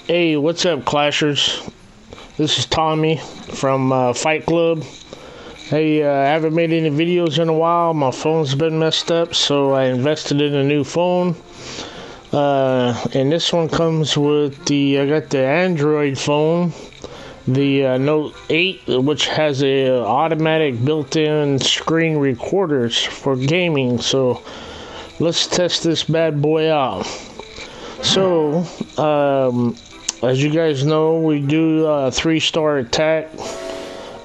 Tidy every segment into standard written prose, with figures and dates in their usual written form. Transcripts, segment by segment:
Hey, what's up, Clashers? This is Tommy from Fight Club. Hey, I haven't made any videos in a while. My phone's been messed up, so I invested in a new phone. And this one comes with I got the Android phone, the Note 8, which has a automatic built-in screen recorders for gaming. So let's test this bad boy out. So, as you guys know, we do 3-star attack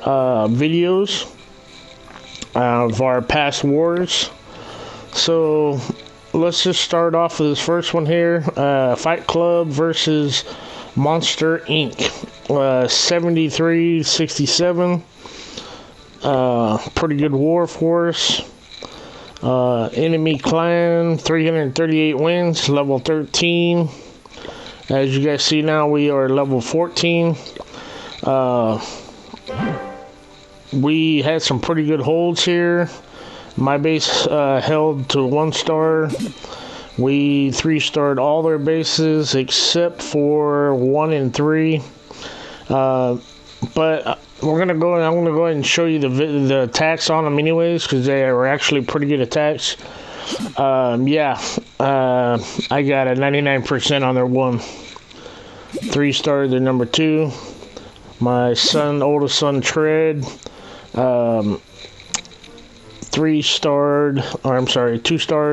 videos of our past wars. So let's just start off with this first one here. Fight Club versus Monster Inc. 73-67. Pretty good war for us. Enemy clan 338 wins, level 13. As you guys see now, we are level 14. We had some pretty good holds here. My base held to 1 star. We 3-starred all their bases except for 1 and 3. But I'm gonna go ahead and show you the attacks on them anyways, because they are actually pretty good attacks. I got a 99% on their 1. 3-star their number 2. My oldest son Tread, 2-starred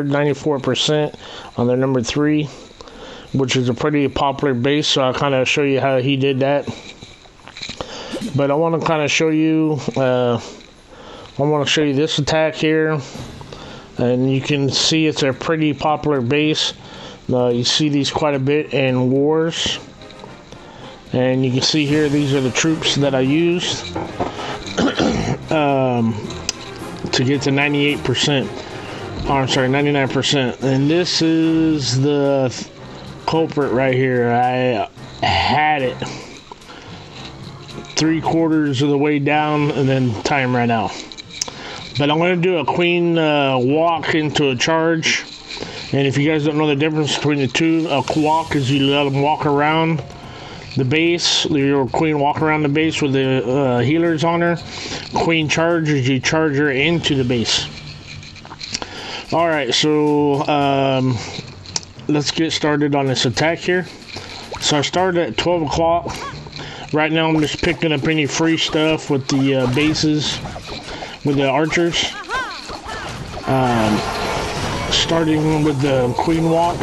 94% on their number 3, which is a pretty popular base. So I'll kind of show you how he did that. But I want to kind of show you. I want to show you this attack here, and you can see it's a pretty popular base. You see these quite a bit in wars, and you can see here these are the troops that I used to get to 98%. Oh, I'm sorry, 99%. And this is the culprit right here. I had it 3/4 of the way down, and then time ran out. But I'm going to do a queen walk into a charge. And if you guys don't know the difference between the two, a walk is you let them walk around the base. Your queen walk around the base with the healers on her. Queen charge is you charge her into the base. Alright, so let's get started on this attack here. So I started at 12 o'clock. Right now I'm just picking up any free stuff with the bases, with the archers. Starting with the queen walk.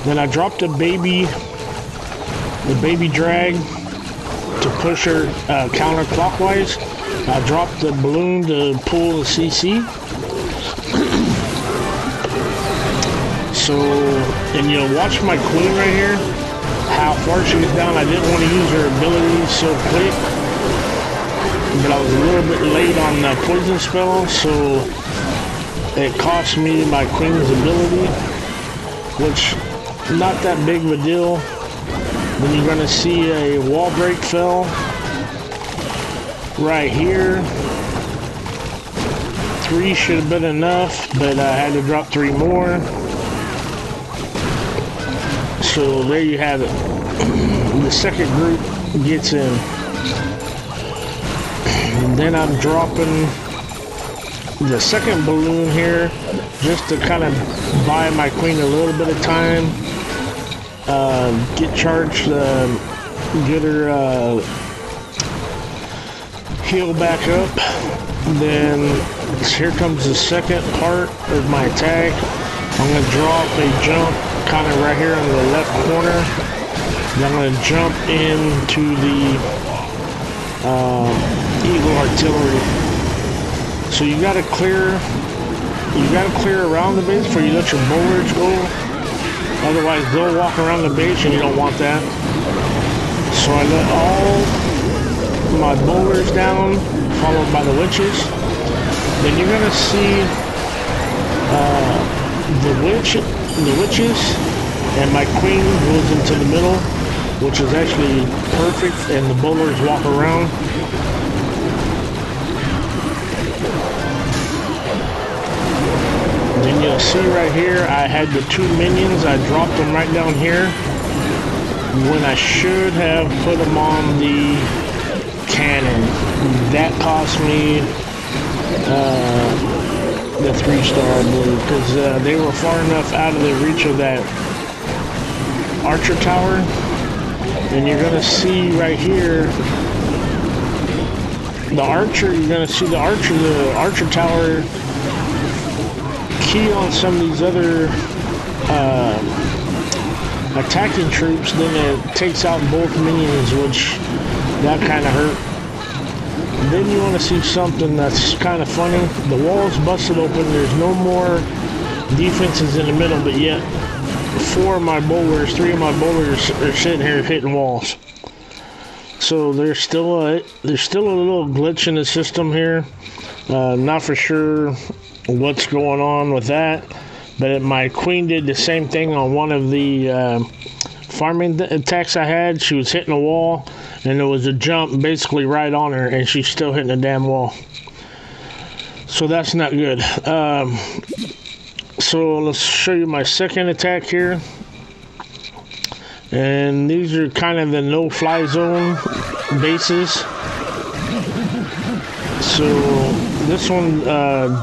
Then I dropped the baby drag to push her counterclockwise. I dropped the balloon to pull the CC. So, and you'll watch my queen right here, how far she was down. I didn't want to use her ability so quick, but I was a little bit late on the poison spell, so it cost me my queen's ability, which not that big of a deal. Then you're gonna see a wall break fell right here. 3 should have been enough, but I had to drop 3 more. So there you have it. The second group gets in. And then I'm dropping the second balloon here just to kind of buy my queen a little bit of time. Get charged, get her heal back up. Then here comes the second part of my attack. I'm going to drop a jump kind of right here in the left corner. Then I'm going to jump into the Eagle Artillery. So you got to clear around the base before you let your bowlers go. Otherwise, they'll walk around the base, and you don't want that. So I let all my bowlers down, followed by the witches. Then you're gonna see the witches, and my queen goes into the middle, which is actually perfect, and the bowlers walk around. Then you'll see right here, I had the 2 minions. I dropped them right down here. when I should have put them on the cannon. That cost me the 3-star, I believe, because they were far enough out of the reach of that archer tower. And you're gonna see right here the archer. You're gonna see the archer tower key on some of these other attacking troops. Then it takes out both minions, which that kind of hurt. Then you want to see something that's kind of funny. The wall's busted open. There's no more defenses in the middle, but yet 3 of my bowlers are sitting here hitting walls. So there's still a little glitch in the system here. Not for sure what's going on with that, but my queen did the same thing on one of the farming attacks I had. She was hitting a wall, and there was a jump basically right on her, and she's still hitting the damn wall. So that's not good. So let's show you my second attack here. And these are kind of the no-fly zone bases. So this one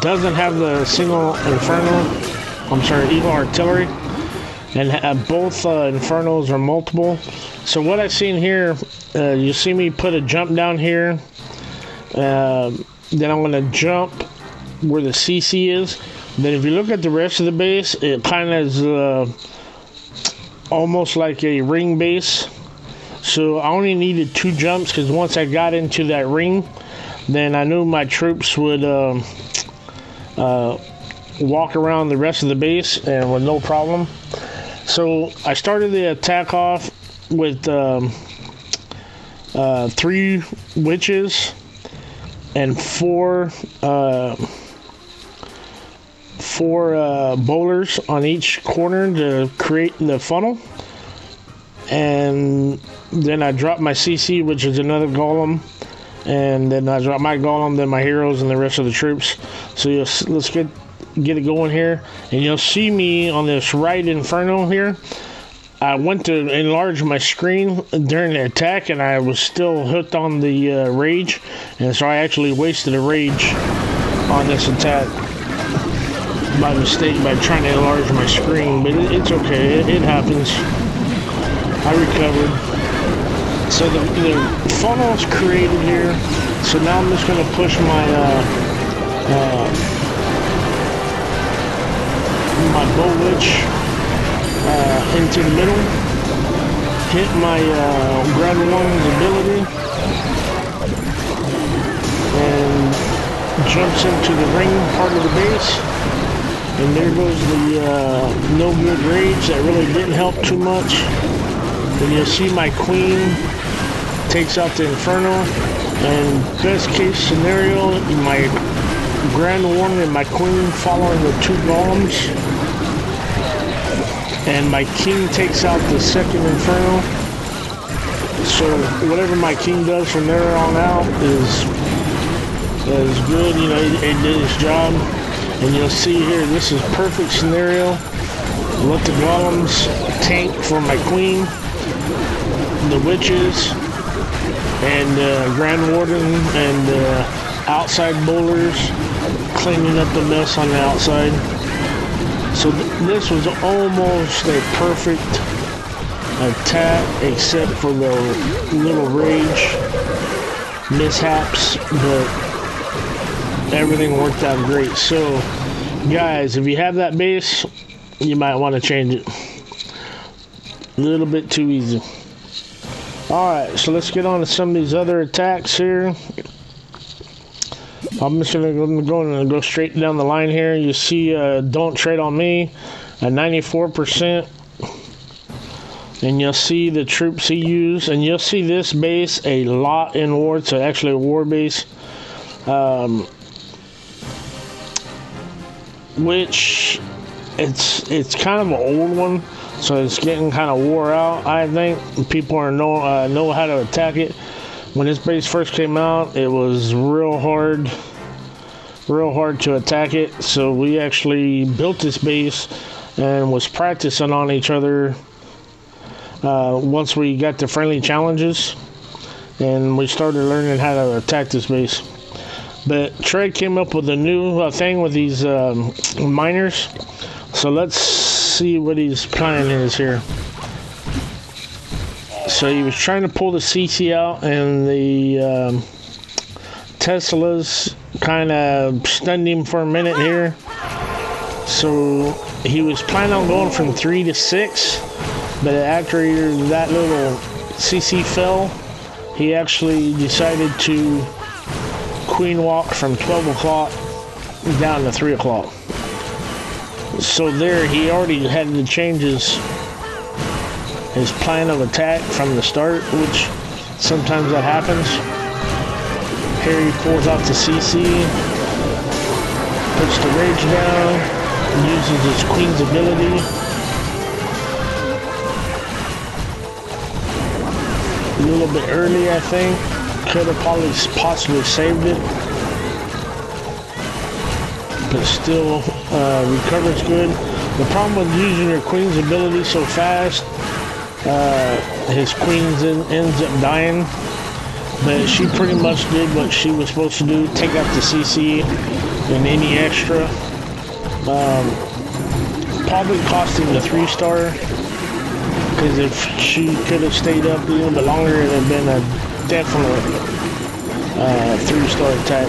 doesn't have the single Eagle artillery, and both Infernos are multiple. So what I've seen here, you see me put a jump down here. Then I'm going to jump where the CC is. Then if you look at the rest of the base, it kind of is almost like a ring base. So I only needed 2 jumps, because once I got into that ring, then I knew my troops would walk around the rest of the base and with no problem. So I started the attack off with 3 witches and 4 bowlers on each corner to create the funnel. And then I dropped my CC, which is another golem, and then I dropped my golem, then my heroes, and the rest of the troops. So let's get it going here. And you'll see me on this right inferno here. I went to enlarge my screen during the attack, and I was still hooked on the rage, and so I actually wasted a rage on this attack by mistake by trying to enlarge my screen, but it's okay. It happens. I recovered. So the funnel's created here. So now I'm just going to push my my bow witch into the middle. Hit my Grand One's ability and jumps into the ring part of the base. And there goes the no good rage. That really didn't help too much. And you'll see my queen takes out the inferno. And best case scenario, my Grand One and my queen following the 2 golems. And my king takes out the second inferno. So whatever my king does from there on out is good. You know, it did its job. And you'll see here, this is perfect scenario. Let the golems tank for my queen, the witches, and Grand Warden and outside bowlers cleaning up the mess on the outside. So this was almost a perfect attack, except for the little rage mishaps, but everything worked out great. So guys, if you have that base, you might want to change it. A little bit too easy. Alright, so let's get on to some of these other attacks here. I'm just going to go straight down the line here. You see Don't Trade on Me at 94%. And you'll see the troops he used. And you'll see this base a lot in war. It's actually a war base. Which it's kind of an old one, so it's getting kind of wore out. I think people know how to attack it. When this base first came out, it was real hard to attack it. So we actually built this base and was practicing on each other once we got the friendly challenges and we started learning how to attack this base. But Trey came up with a new thing with these miners. So let's see what his plan is here. So he was trying to pull the CC out, and the Teslas kind of stunned him for a minute here. So he was planning on going from 3 to 6, but after that little CC fell, he actually decided to queen walk from 12 o'clock down to 3 o'clock. So there he already had to change his plan of attack from the start, which sometimes that happens. Here he pulls out the CC, puts the rage down, uses his queen's ability. A little bit early, I think. Could have probably possibly saved it, but still recovers good. The problem with using your queen's ability so fast, his queen ends up dying, but she pretty much did what she was supposed to do, take out the CC and any extra. Probably cost him the 3-star, because if she could have stayed up a little bit longer, it would have been a definite 3-star attack.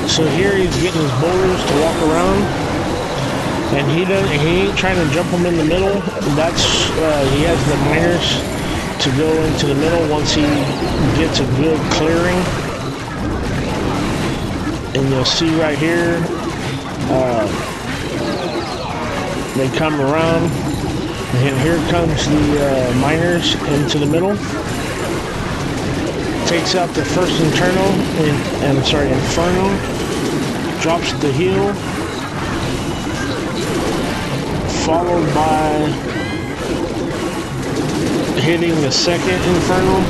So here he's getting his boulders to walk around, and he ain't trying to jump them in the middle. That's he has the miners to go into the middle once he gets a good clearing. And you'll see right here, they come around, and here comes the miners into the middle. Takes out the first inferno, drops the heal, followed by hitting the second inferno,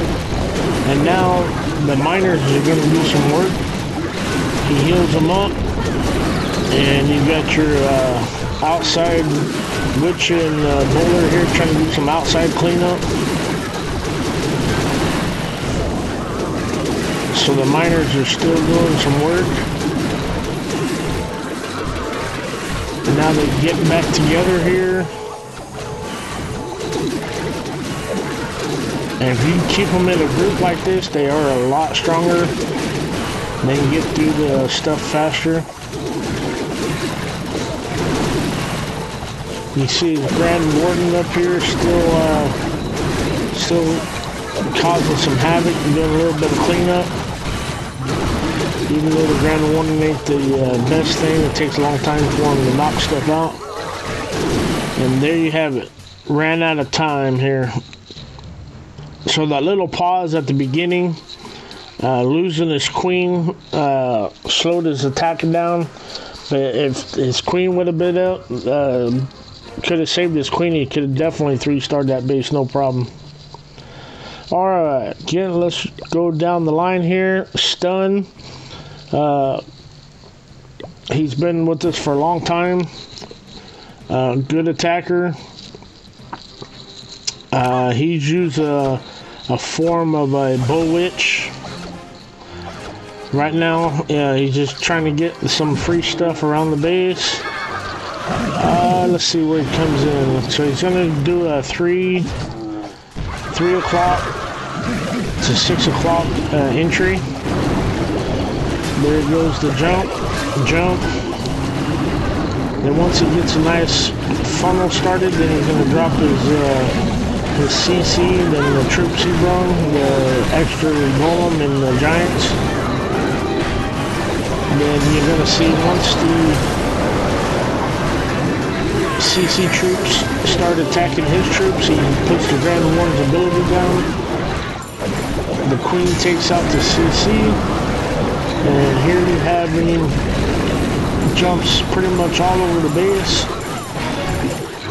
and now the miners are going to do some work. He heals them up, and you've got your outside witch and bowler here trying to do some outside cleanup. So the miners are still doing some work. And now they get back together here. And if you keep them in a group like this, they are a lot stronger. They can get through the stuff faster. You see the Grand Warden up here still causing some havoc and doing a little bit of cleanup. Even though the Grand Warden ain't the best thing, it takes a long time for him to knock stuff out. And there you have it. Ran out of time here. So that little pause at the beginning, losing his queen, slowed his attack down. But if his queen would have been up, could have saved his queen, he could have definitely 3-starred that base, no problem. Alright, again, let's go down the line here. Stun. He's been with us for a long time. Good attacker. He's used a form of a bow witch. Right now, he's just trying to get some free stuff around the base. Let's see where he comes in. So he's going to do a 3 o'clock to 6 o'clock entry. There goes the jump. Then once he gets a nice funnel started, then he's going to drop his CC, then the troops he brung, the extra golem and the giants. Then you're going to see once the CC troops start attacking his troops, he puts the Grand Warden's ability down. The Queen takes out the CC, and here you have him jumps pretty much all over the base.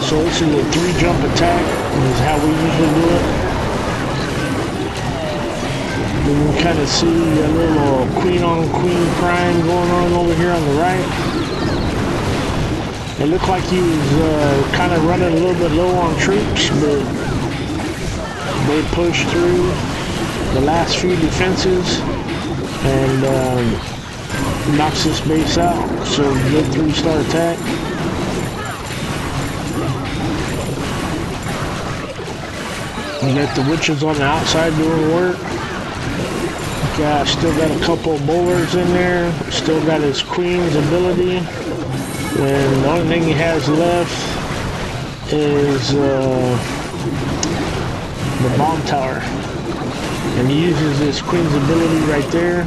So this is a 3-jump attack. This is how we usually do it. You can kind of see a little queen on queen crime going on over here on the right. It looked like he was kind of running a little bit low on troops, but they pushed through the last few defenses and knocks this base out. So good 3-star attack. We got the witches on the outside doing work. Still got a couple of bowlers in there. Still got his queen's ability. And the only thing he has left is the bomb tower. And he uses his queen's ability right there,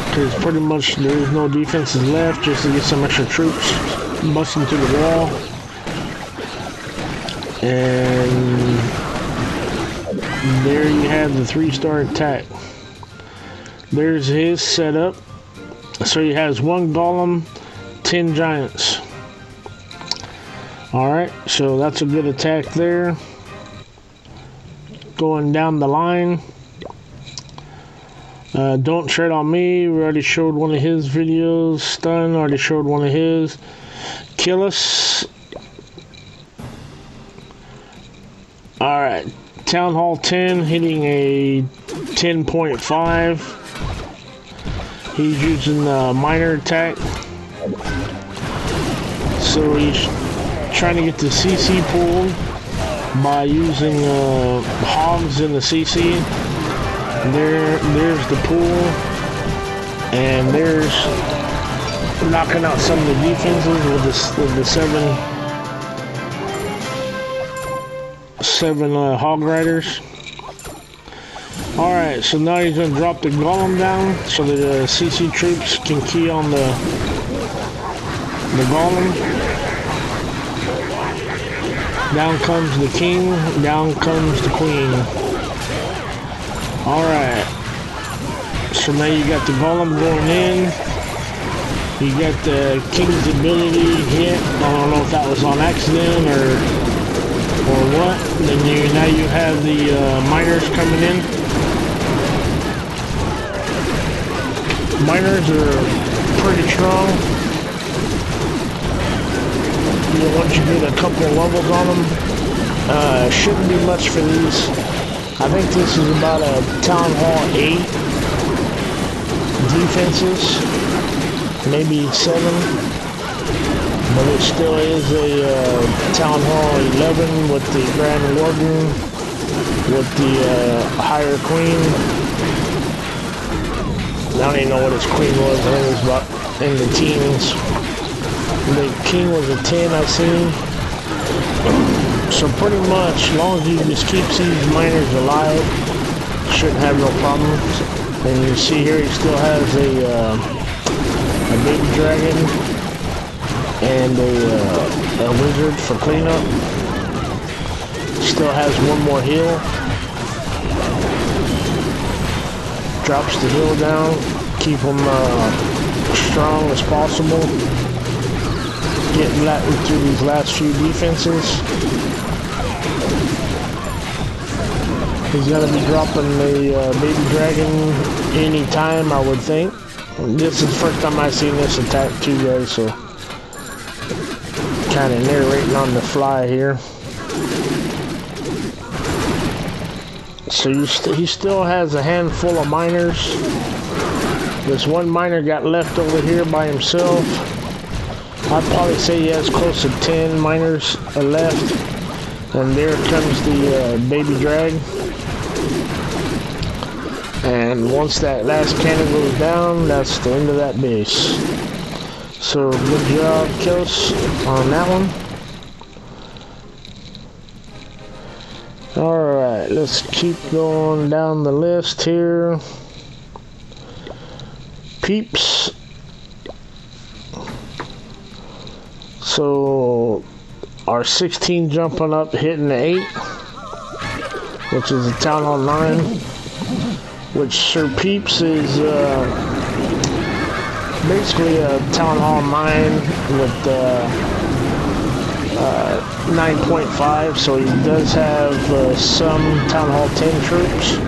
because pretty much there is no defenses left, just to get some extra troops busting through the wall. And there you have the 3-star attack. There's his setup. So he has 1 golem, 10 giants. Alright, so that's a good attack there. Going down the line. Don't tread on me. We already showed one of his videos. Stun, already showed one of his. Kill us. Alright, Town Hall 10 hitting a 10.5. He's using the minor attack. So he's trying to get the CC pulled by using hogs in the CC. There's the pool, and there's knocking out some of the defenses with the seven hog riders. All right, so now he's gonna drop the golem down so that the CC troops can key on the golem. Down comes the king, down comes the queen. Alright. So now you got the golem going in. You got the king's ability hit. I don't know if that was on accident or what. Then now you have the miners coming in. Miners are pretty strong. Once you get a couple of levels on them, shouldn't be much for these. I think this is about a Town Hall 8 defenses, maybe 7, but it still is a Town Hall 11 with the Grand Warden, with the higher queen. I don't even know what his queen was. I think it was about in the teens. The king was a 10, I seen. So pretty much, as long as you just keep these miners alive, shouldn't have no problems. And you see here, he still has a baby dragon and a wizard for cleanup. Still has 1 more heal. Drops the heal down. Keep them strong as possible. Getting through these last few defenses. He's going to be dropping the baby dragon anytime, I would think. This is the first time I've seen this attack too, guys, so kind of narrating on the fly here. So he still has a handful of miners. This one miner got left over here by himself. I'd probably say he has close to 10 miners left. And there comes the baby drag. And once that last cannon goes down, that's the end of that base. So good job, Kills, on that one. Alright, let's keep going down the list here. Peeps. So our 16 jumping up, hitting the 8, which is a Town Hall 9, which Sir Peeps is basically a Town Hall 9 with 9.5, so he does have some Town Hall 10 troops.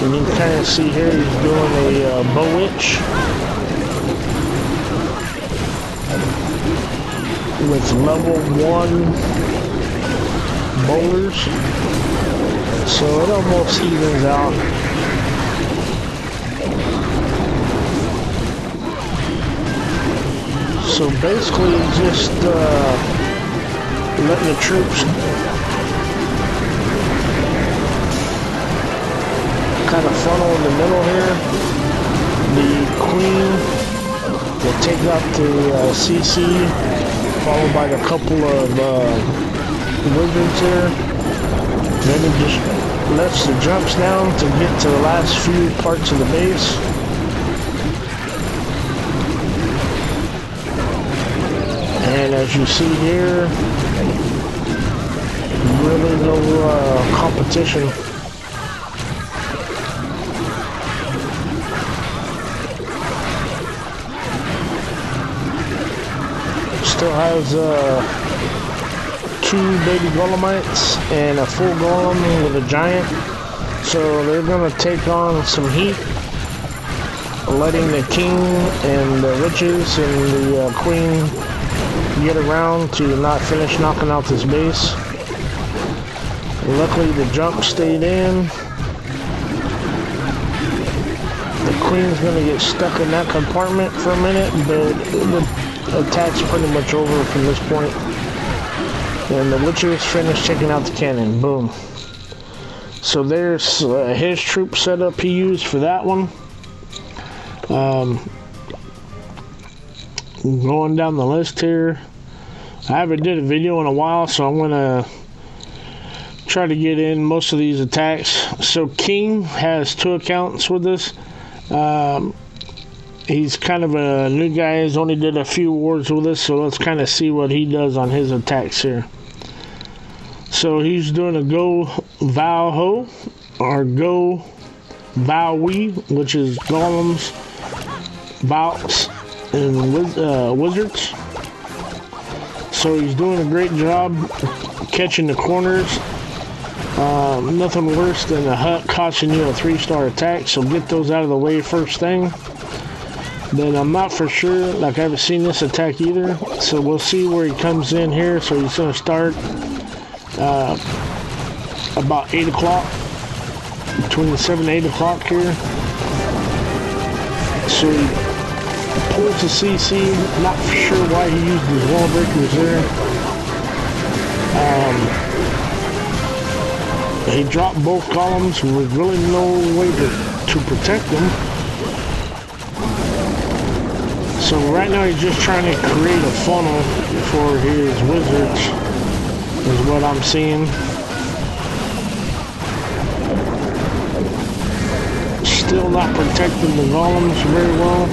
And you can kind of see here he's doing a bow witch. with level 1 boulders, so it almost evens out. So basically just letting the troops kind of funnel in the middle here. The queen will take out the CC, followed by the couple of wizards here. Then it just lets the jumps down to get to the last few parts of the base. And as you see here, really no competition. Still has 2 baby golemites and a full golem with a giant. So they're going to take on some heat, letting the king and the witches and the queen get around to not finish knocking out this base. Luckily the jump stayed in. The queen's going to get stuck in that compartment for a minute, but the attack's pretty much over from this point. And the witches finished taking out the cannon. Boom. So there's his troop setup he used for that one. Going down the list here, I haven't did a video in a while, so I'm gonna try to get in most of these attacks. So King has 2 accounts with this. He's kind of a new guy. He's only did a few wars with us, so let's kind of see what he does on his attacks here. So he's doing a Go Vow Ho, or Go Vow We, which is golems, Vows, and wizards. So he's doing a great job catching the corners. Nothing worse than a hut costing you a 3-star attack, so get those out of the way first thing. Then I'm not for sure, like I haven't seen this attack either, so we'll see where he comes in here. So he's going to start about 8 o'clock, between 7 and 8 o'clock here. So he pulls the CC, not for sure why he used his wall breakers there. He dropped both columns with really no way to protect them. So right now he's just trying to create a funnel for his wizards, is what I'm seeing. Still not protecting the golems very well.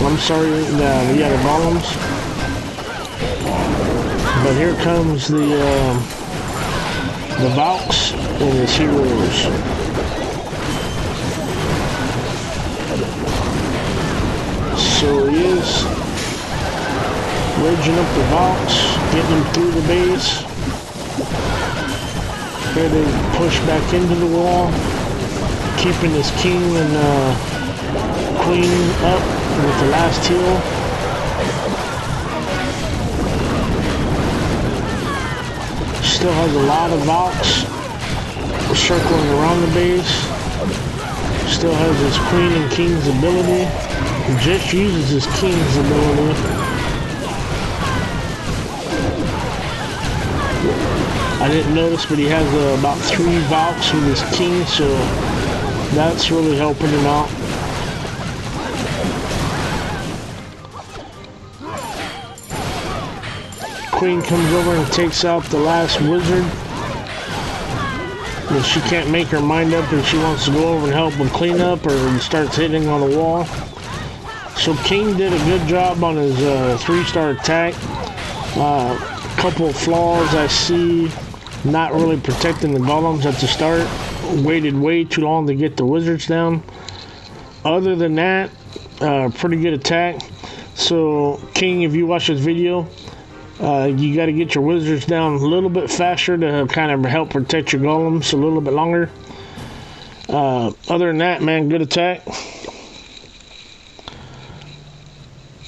I'm sorry, the golems. But here comes the Valks and his heroes. So he is raging up the Valks, getting them through the base. Here they push back into the wall, keeping his king and queen up with the last heal. Still has a lot of Valks circling around the base. Still has his queen and king's ability. He just uses his king's ability. I didn't notice, but he has about 3 Valks with his king, so that's really helping him out. Queen comes over and takes out the last wizard. But she can't make her mind up and she wants to go over and help him clean up, or starts hitting on the wall. So King did a good job on his 3-star attack. Couple of flaws I see: not really protecting the golems at the start. Waited way too long to get the wizards down. Other than that, pretty good attack. So King, if you watch this video, you got to get your wizards down a little bit faster to kind of help protect your golems a little bit longer. Other than that, man, good attack.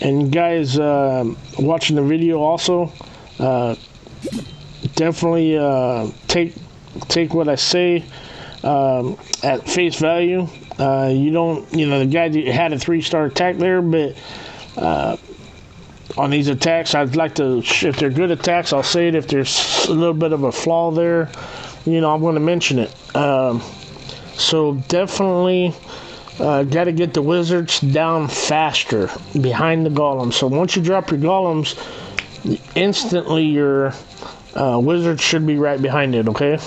And guys watching the video also, Uh, definitely take what I say at face value. You don't, the guy had a 3-star attack there, but on these attacks, I'd like to, if they're good attacks, I'll say it. If there's a little bit of a flaw there, I'm going to mention it. So definitely got to get the wizards down faster behind the golems. So once you drop your golems, instantly your wizard should be right behind it, okay?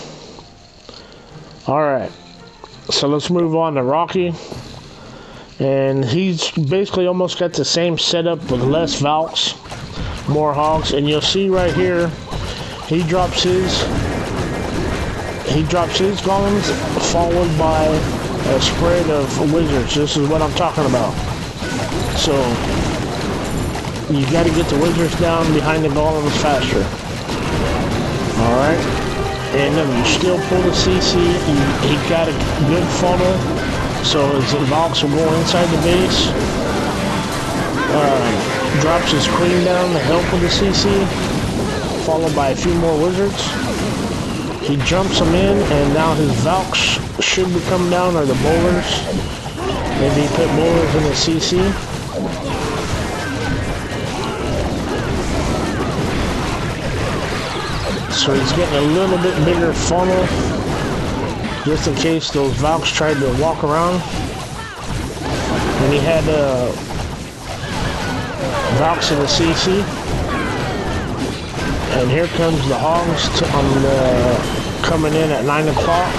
Alright, so let's move on to Rocky. And he's basically almost got the same setup with less Valks, more Hogs. And you'll see right here, he drops his golems followed by a spread of wizards. This is what I'm talking about. So you got to get the wizards down behind the golems faster. Alright, and then you still pull the CC. He got a good funnel, so his Valks will go inside the base. Drops his queen down to help with the CC, followed by a few more wizards. He jumps them in, and now his Valks should be coming down, or the bowlers. Maybe he put bowlers in the CC. So he's getting a little bit bigger funnel, just in case those Valks tried to walk around. And he had Valks in the CC. And here comes the Hogs coming in at 9 o'clock.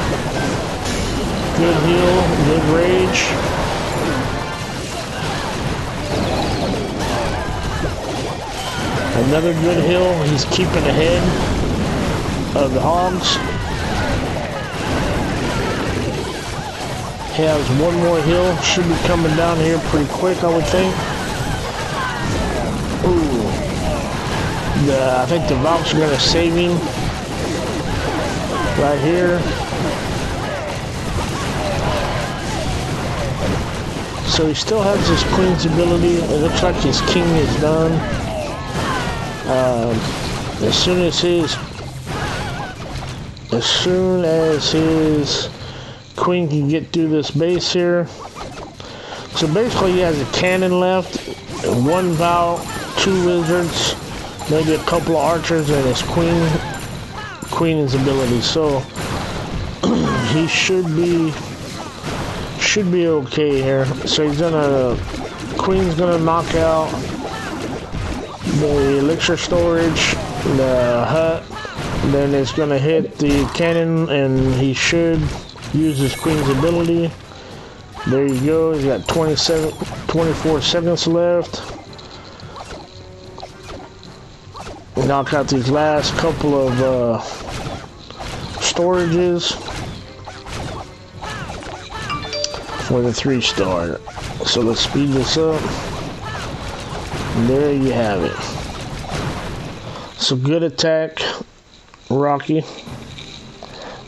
Good heal, good rage. Another good heal. He's keeping ahead of the Hogs. He has one more hill. Should be coming down here pretty quick, I would think. Ooh. I think the Valks are going to save him right here. So he still has his queen's ability. It looks like his king is done. As soon as his queen can get through this base here. So basically he has a cannon left, one Val, 2 wizards, maybe a couple of archers, and his queen's ability. So he should be okay here. So queen's gonna knock out the elixir storage, the hut, then it's gonna hit the cannon, and he should use his queen's ability. There you go. He's got 24 seconds left. Knock out these last couple of storages for the 3-star. So let's speed this up. There you have it. So good attack, Rocky,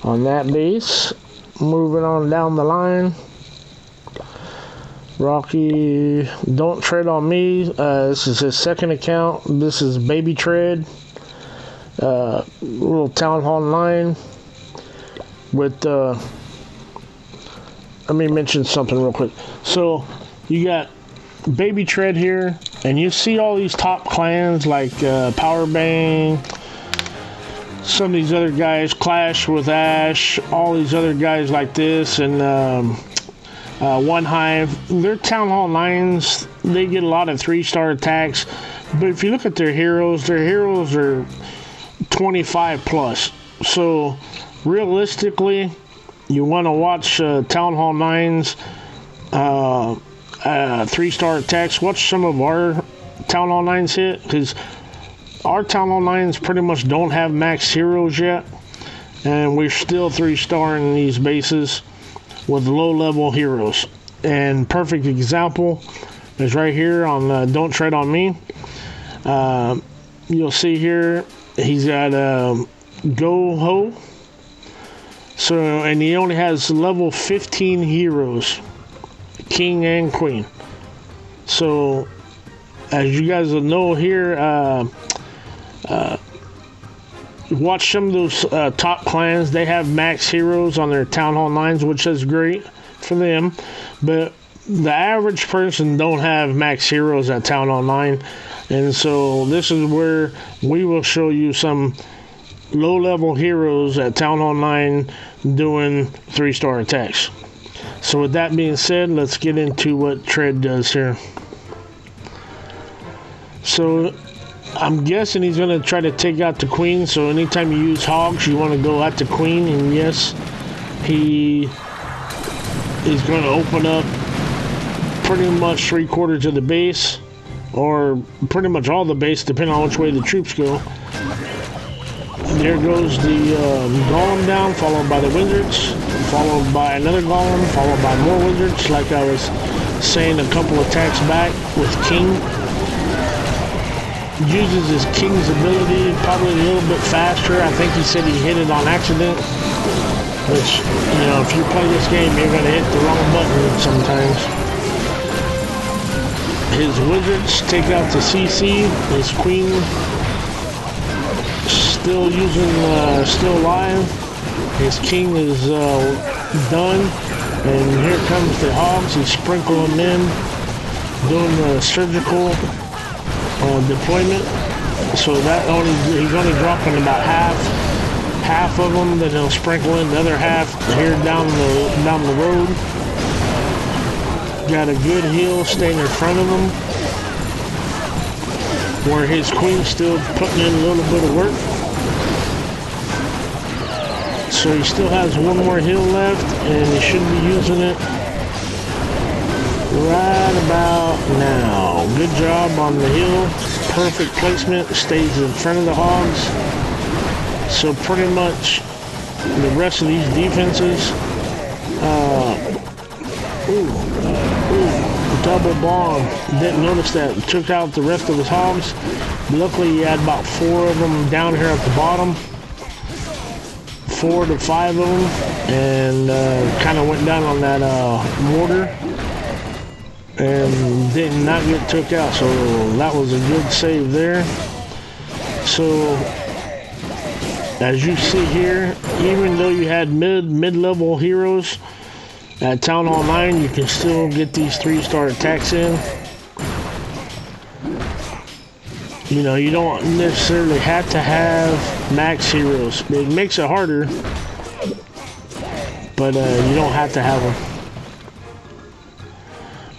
on that base. Moving on down the line. Rocky, don't tread on me. This is his second account. This is Baby Tread. Little Town Hall 9 with, let me mention something real quick. So you got Baby Tread here, and you see all these top clans like Power Bang, some of these other guys, Clash with Ash, all these other guys like this, and One Hive. Their Town Hall 9s, they get a lot of 3-star attacks, but if you look at their heroes are 25 plus. So realistically, you want to watch Town Hall 9s, 3-star attacks. Watch some of our Town Hall 9s hit, because our Town Hall 9s pretty much don't have max heroes yet, and we're still 3-starring these bases with low-level heroes. And perfect example is right here on Don't Tread on Me. You'll see here he's got Go Ho. So, and he only has level 15 heroes, king and queen. So as you guys will know here, watch some of those top clans. They have max heroes on their Town Hall 9s, which is great for them. But the average person don't have max heroes at Town Hall 9. And so this is where we will show you some low-level heroes at Town Hall 9 doing 3-star attacks. So with that being said, let's get into what Tread does here. So I'm guessing he's going to try to take out the queen. So anytime you use hogs, you want to go at the queen. And yes, he is going to open up pretty much 3/4 of the base, or pretty much all the base, depending on which way the troops go. There goes the golem down, followed by the wizards, followed by another golem, followed by more wizards, like I was saying a couple attacks back with King. Uses his King's ability probably a little bit faster. I think he said he hit it on accident, which, you know, if you play this game, you're going to hit the wrong button sometimes. His wizards take out the CC. His queen still still alive. His king is done, and here comes the hogs. He's sprinkling them in, doing the surgical deployment. So that he's only dropping about half of them. Then he'll sprinkle in the other half here down the road. Got a good hill staying in front of him, where his queen's still putting in a little bit of work. So he still has one more hill left, and he should be using it right about now. Good job on the hill. Perfect placement. Stays in front of the hogs. So pretty much the rest of these defenses, double bomb. Didn't notice that. Took out the rest of his hogs. Luckily he had about 4 of them down here at the bottom. 4 to 5 of them, and kind of went down on that mortar and did not get took out, so that was a good save there. So as you see here, even though you had mid-level heroes at Town Hall 9, you can still get these 3-star attacks in. You know, you don't necessarily have to have max heroes. It makes it harder, but you don't have to have them.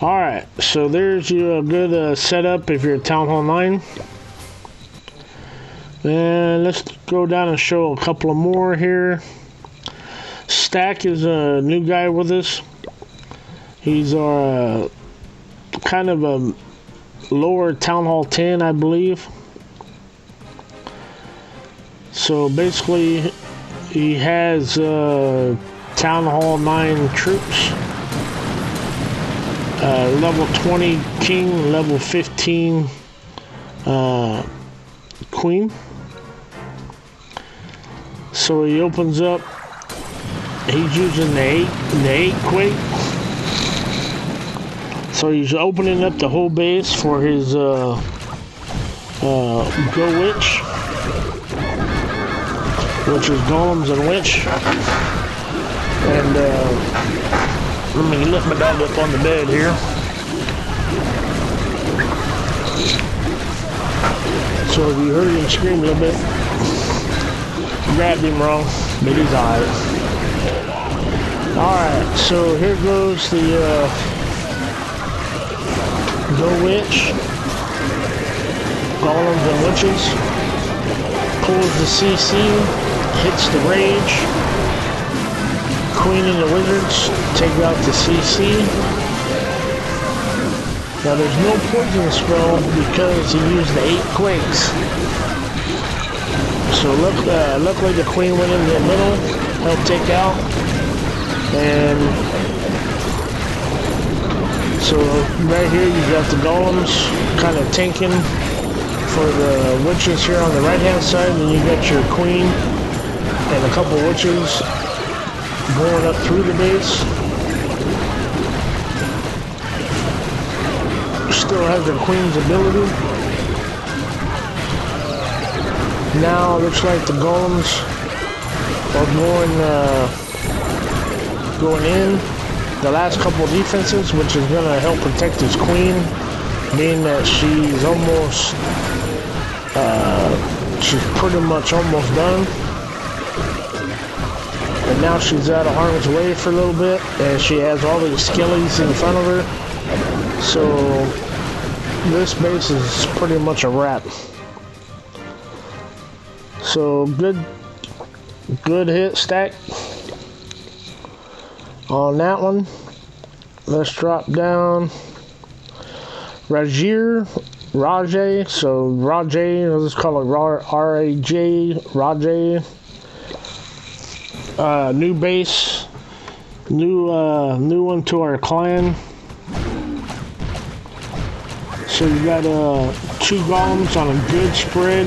Alright, so there's your good setup if you're at Town Hall 9. And let's go down and show a couple of more here. Stack is a new guy with us. He's our kind of a lower Town Hall 10, I believe. So basically he has Town Hall 9 troops, level 20 king, level 15 queen. So he opens up, he's using the 8 quake. So he's opening up the whole base for his Go Witch, which is golems and witch. And let me lift my dog up on the bed here. So if you heard him scream a little bit, grabbed him wrong, but he's alright. Alright, so here goes the Go Witch, golems and witches. Pulls the CC, hits the rage. Queen and the wizards take out the CC. Now there's no poison spell because he used the 8 quakes. So luckily the queen went in the middle, helped take out, and so right here you got the golems kind of tanking for the witches here on the right hand side, and you got your queen and a couple witches going up through the base. Still has the queen's ability. Now it looks like the golems are going in. The last couple defenses, which is going to help protect his queen, being that she's pretty much almost done. And now she's out of harm's way for a little bit, and she has all these skellies in front of her. So this base is pretty much a wrap. So good hit stack on that one. Let's drop down Rajay, so Rajay, let's call it R-A-J, Rajay. New base, new one to our clan. So you got 2 golems on a good spread.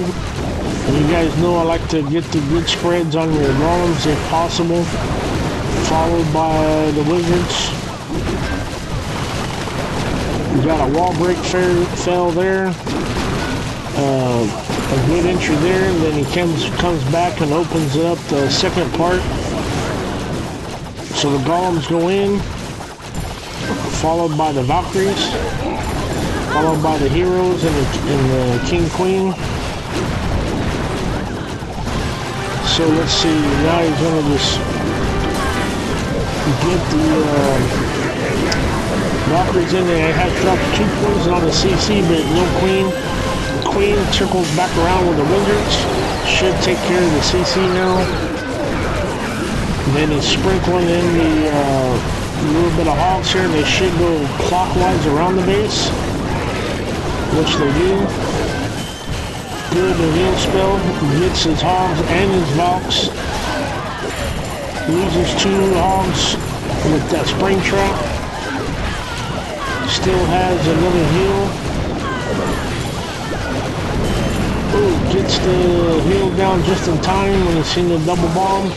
And you guys know I like to get the good spreads on your golems if possible, followed by the wizards. You got a wall break fell there, a good entry there, and then he comes back and opens up the second part. So the golems go in, followed by the Valkyries, followed by the heroes and the King Queen. So let's see, now he's going to just get the Valkyries in there. I have dropped 2 points on the CC, but no queen. Queen circles back around with the wizards. Should take care of the CC now. And then he's sprinkling in the little bit of hogs here. They should go clockwise around the base, which they do. Good heal spell, gets his hogs and his Valks. Loses 2 hogs with that spring trap. Still has another heal. Oh, gets the heal down just in time when he's seen the double bomb.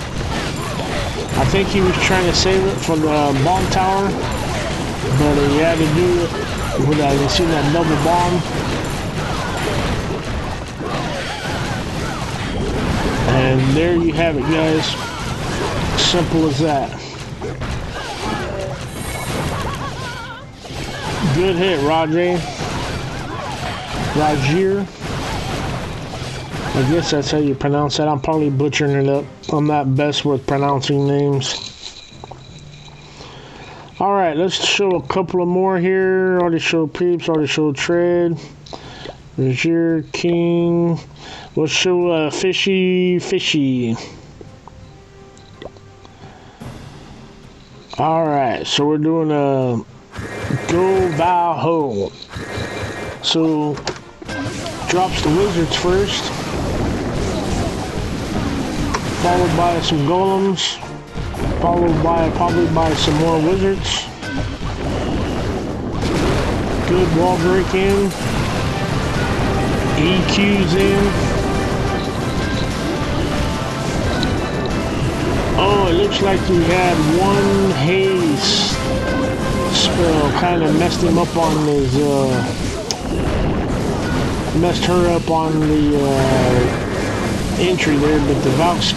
I think he was trying to save it for the bomb tower, but he had to do it without even seeing that double bomb. And there you have it, guys. Simple as that. Good hit, Rajay. I guess that's how you pronounce that. I'm probably butchering it up. I'm not best with pronouncing names. Alright, let's show a couple of more here. Already showed Peeps, already showed Tread. Rajir, King. Let's show Fishy. Alright, so we're doing a Go Valho. So, drops the wizards first, followed by some golems, followed by probably by some more wizards. Good wall break in. EQ's in. Oh, it looks like we had one haze spell kind of messed him up on his, messed her up on the entry there, but the Valks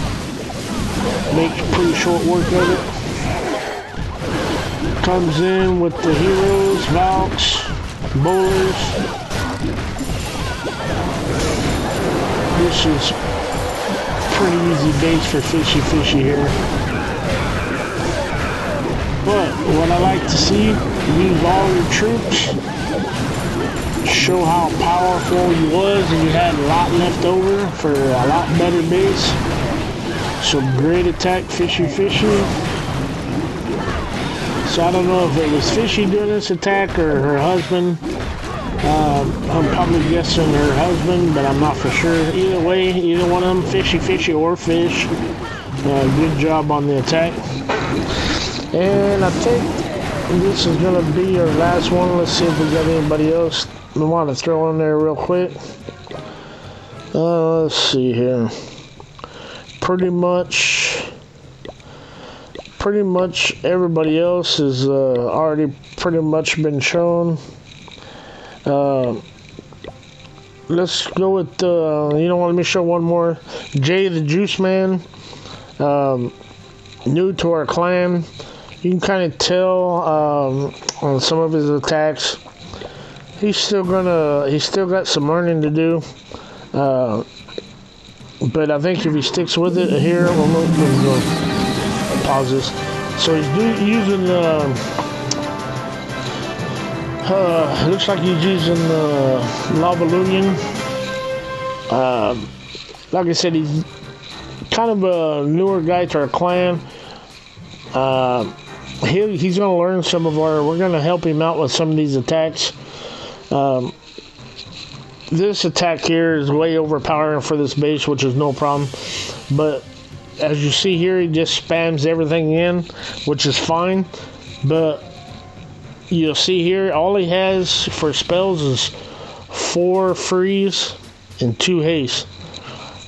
make pretty short work of it. Comes in with the heroes, Valks, bowlers. This is pretty easy base for Fishy here. But what I like to see, use all your troops, show how powerful he was, and you had a lot left over for a lot better base. So great attack, Fishy. So I don't know if it was Fishy doing this attack or her husband. I'm probably guessing her husband, but I'm not for sure. Either way, either one of them, Fishy or Fish. Good job on the attack. And I think this is going to be our last one. Let's see if we got anybody else we want to throw in there real quick. Let's see here. Pretty much everybody else has already pretty much been shown. let's go with, you know what, let me show one more. Jay the Juice Man, new to our clan. You can kind of tell on some of his attacks. He's still got some learning to do. But I think if he sticks with it here, we'll go pause this. So he's using looks like he's using L.O.D.P. Like I said, he's kind of a newer guy to our clan. He's going to learn some of we're going to help him out with some of these attacks. This attack here is way overpowering for this base, which is no problem. But as you see here, he just spams everything in, which is fine. But you'll see here, all he has for spells is 4 freeze and 2 haste.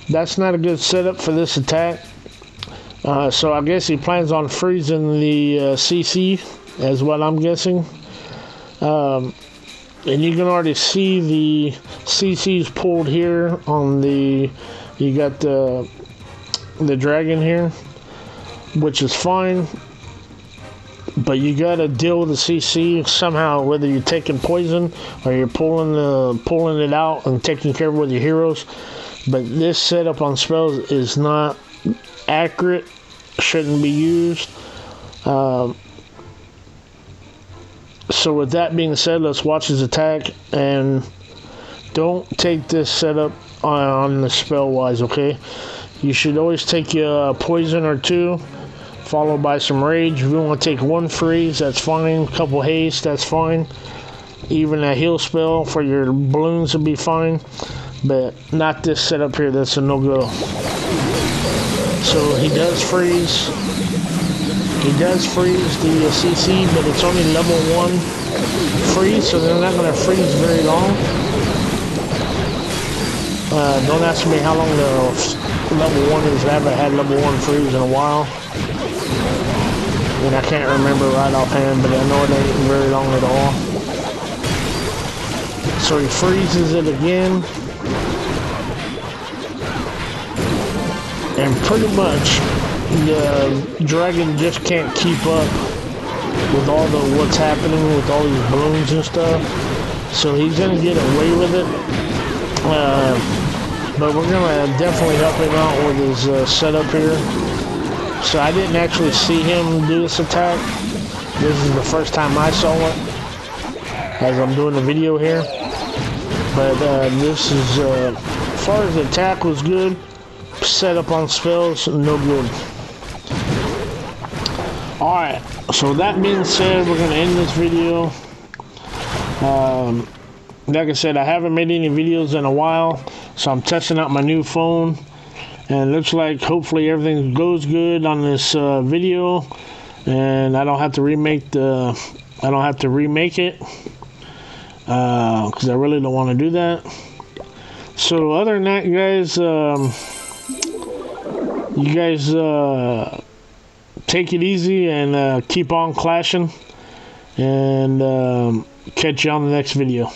That's not a good setup for this attack. So I guess he plans on freezing the CC, is what I'm guessing. And you can already see the CC's pulled here on the, you got the dragon here, which is fine. But you gotta deal with the CC somehow, whether you're taking poison or you're pulling it out and taking care of it with your heroes. But this setup on spells is not accurate, shouldn't be used. So with that being said, let's watch his attack, and don't take this setup on the spell wise, okay? You should always take a poison or 2, followed by some rage. If you want to take 1 freeze, that's fine. A couple haste, that's fine. Even a heal spell for your balloons would be fine, but not this setup here. That's a no-go. So he does freeze. He does freeze the CC, but it's only level 1 freeze, so they're not going to freeze very long. Don't ask me how long the level 1 is. I haven't had level 1 freeze in a while. And I can't remember right offhand, but I know it ain't very long at all. So he freezes it again. And pretty much the dragon just can't keep up with all what's happening with all these balloons and stuff. So he's gonna get away with it. But we're gonna definitely help him out with his setup here. So I didn't actually see him do this attack. This is the first time I saw it as I'm doing the video here. But this is, as far as the attack was good, setup on spells, no good. Alright, so that being said, we're going to end this video. Like I said, I haven't made any videos in a while, so I'm testing out my new phone. And it looks like hopefully everything goes good on this video, and I don't have to remake it, because I really don't want to do that. So other than that, guys, you guys take it easy and keep on clashing, and catch you on the next video.